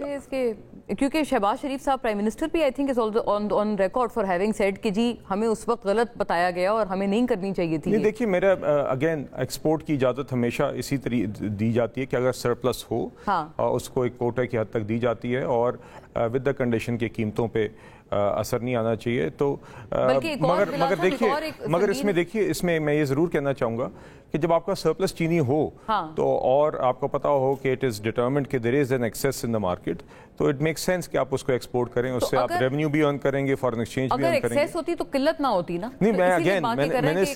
اس کے کیونکہ شہباز شریف صاحب پرائم منسٹر بھی I think is on record for having said کہ جی ہمیں اس وقت غلط بتایا گیا اور ہمیں نہیں کرنی چاہیے تھی. نہیں دیکھیے میرا اگین ایکسپورٹ کی اجازت ہمیشہ اسی طریقے دی جاتی ہے کہ اگر سرپلس ہو اس کو ایک کوٹے کی حد تک دی جاتی ہے اور ود دا کنڈیشن کے قیمتوں پہ اثر نہیں آنا چاہیے. تو مگر اس میں میں یہ ضرور کہنا چاہوں گا کہ جب آپ کا سرپلس چینی ہو تو اور آپ کو پتا ہو کہ اٹ از ڈیٹرمنڈ کہ there is an access in the market تو اٹ میک سینس کہ آپ اس کو ایکسپورٹ کریں, اس سے آپ ریونیو بھی ارن کریں گے, فارن ایکسچینج بھی ارن کریں گے. اگر ایکسیس ہوتی تو قلت نہ ہوتی نا. نہیں میں نے اس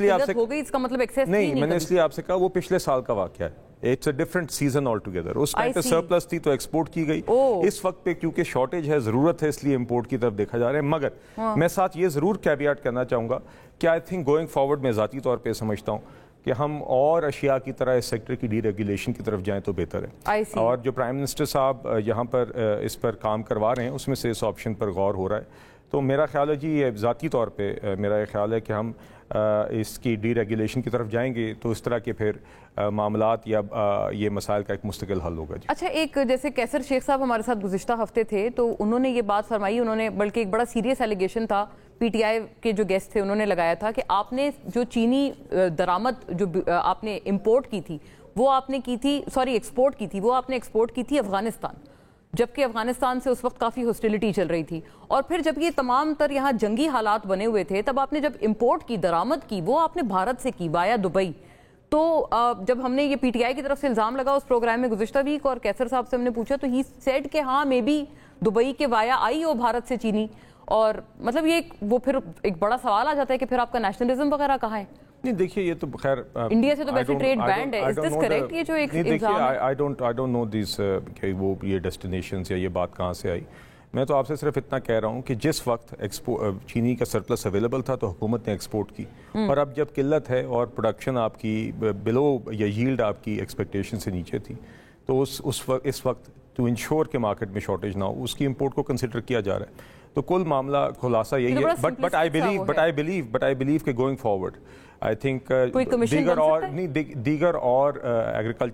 لیے آپ سے کہا وہ پچھلے سال کا واقعہ ہے. It's a different season altogether. اس ٹائم پہ سرپلس تھی تو ایکسپورٹ کی گئی. اس وقت پہ کیونکہ شارٹیج ہے, ضرورت ہے, اس لیے امپورٹ کی طرف دیکھا جا رہا ہے. مگر میں ساتھ یہ ضرور کیویٹ کرنا چاہوں گا کہ آئی تھنک گوئنگ فارورڈ میں ذاتی طور پہ سمجھتا ہوں کہ ہم اور اشیاء کی طرح اس سیکٹر کی ڈی ریگولیشن کی طرف جائیں تو بہتر ہے. اور جو پرائم منسٹر صاحب یہاں پر اس پر کام کروا رہے ہیں اس میں سے اس آپشن پر غور ہو رہا ہے. تو میرا خیال ہے جی یہ ذاتی طور پہ میرا یہ خیال ہے کہ ہم اس کی ڈی ریگولیشن کی طرف جائیں گے تو اس طرح کے پھر معاملات یا یہ مسائل کا ایک مستقل حل ہوگا. جی اچھا, ایک جیسے کیسر شیخ صاحب ہمارے ساتھ گزشتہ ہفتے تھے تو انہوں نے یہ بات فرمائی, انہوں نے بلکہ ایک بڑا سیریس ایلیگیشن تھا پی ٹی آئی کے جو گیسٹ تھے انہوں نے لگایا تھا کہ آپ نے جو چینی درآمد جو آپ نے امپورٹ کی تھی وہ آپ نے کی تھی ایکسپورٹ کی تھی وہ آپ نے ایکسپورٹ کی تھی افغانستان, جبکہ افغانستان سے اس وقت کافی ہوسٹیلٹی چل رہی تھی. اور پھر جب یہ تمام تر یہاں جنگی حالات بنے ہوئے تھے تب آپ نے جب امپورٹ کی درآمد کی وہ آپ نے بھارت سے کی وایا دبئی. تو جب ہم نے یہ پی ٹی آئی کی طرف سے الزام لگا اس پروگرام میں گزشتہ ویک اور کیسر صاحب سے ہم نے پوچھا تو ہی سیڈ کہ ہاں مے بی دبئی کے وایا آئی ہو بھارت سے چینی. اور مطلب یہ وہ پھر ایک بڑا سوال آ جاتا ہے کہ پھر آپ کا نیشنلزم وغیرہ کہاں ہے. نہیں دیکھیے یہ تو خیر انڈیا سے تو ویسے ٹریڈ بینڈ ہے. از دس کریکٹ یہ جو ایک الزام ہے؟ آئی ڈونٹ نو دیس کہ وہ یہ ڈیسٹینیشنز یا یہ بات کہاں سے آئی. میں تو آپ سے صرف اتنا کہہ رہا ہوں کہ جس وقت چینی کا سرپلس اویلیبل تھا تو حکومت نے ایکسپورٹ کی, اور اب جب قلت ہے اور پروڈکشن آپ کی بلو یا ییلڈ آپ کی ایکسپیکٹیشن سے نیچے تھی تو اس وقت ٹو انشور کہ مارکیٹ میں شارٹیج نہ ہو اس کی امپورٹ کو کنسیڈر کیا جا رہا ہے. تو کل معاملہ خلاصہ یہی ہے. بٹ آئی بلیو کہ گوئنگ فارورڈ آئی تھنک دیگر اور ایگریکلچر